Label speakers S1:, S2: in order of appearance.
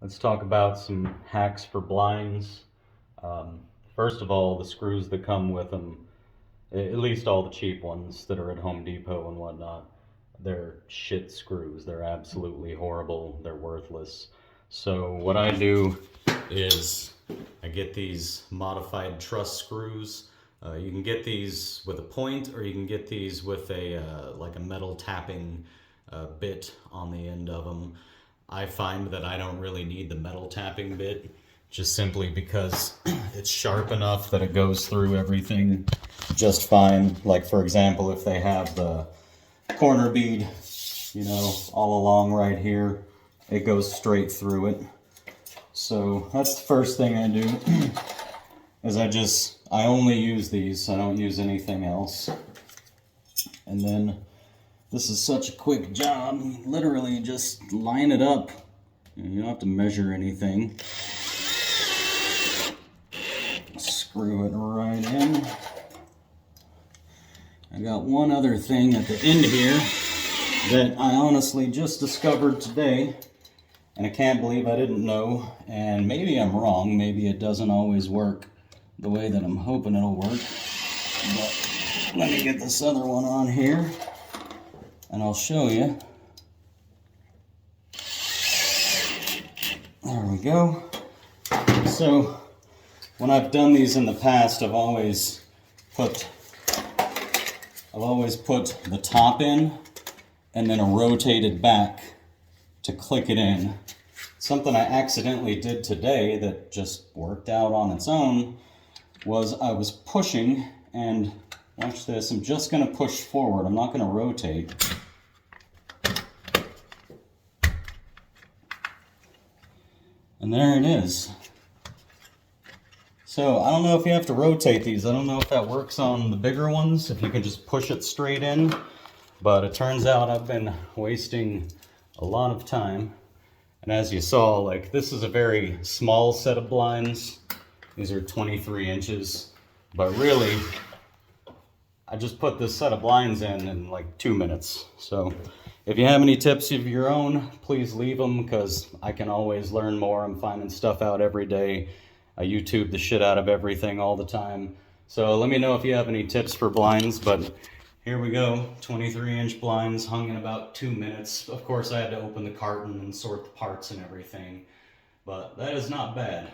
S1: Let's talk about some hacks for blinds. Um, First of all, the screws that come with them, at least all the cheap ones that are at Home Depot and whatnot, they're shit screws. They're absolutely horrible. They're worthless. So what I do is I get these modified truss screws. You can get these with a point, or you can get these with a like a metal tapping bit on the end of them. I find that I don't really need the metal tapping bit, just simply because it's sharp enough that it goes through everything just fine. Like, for example, if they have the corner bead, all along right here, it goes straight through it. So that's the first thing I do, is I only use these. I don't use anything else. And then this is such a quick job. Literally just line it up. You don't have to measure anything. Screw it right in. I got one other thing at the end here that I honestly just discovered today, and I can't believe I didn't know. And maybe I'm wrong. Maybe it doesn't always work the way that I'm hoping it'll work. But let me get this other one on here, and I'll show you. There we go. So when I've done these in the past, I've always put the top in and then a rotated back to click it in. Something I accidentally did today that just worked out on its own was I was pushing, and watch this, I'm just going to push forward. I'm not going to rotate. And there it is. So I don't know if you have to rotate these. I don't know if that works on the bigger ones, if you can just push it straight in. But it turns out I've been wasting a lot of time. And as you saw, like, this is a very small set of blinds. These are 23 inches. But really, I just put this set of blinds in like 2 minutes. So if you have any tips of your own, please leave them, because I can always learn more. I'm finding stuff out every day. I YouTube the shit out of everything all the time. So let me know if you have any tips for blinds. But here we go, 23-inch blinds hung in about 2 minutes. Of course, I had to open the carton and sort the parts and everything, but that is not bad.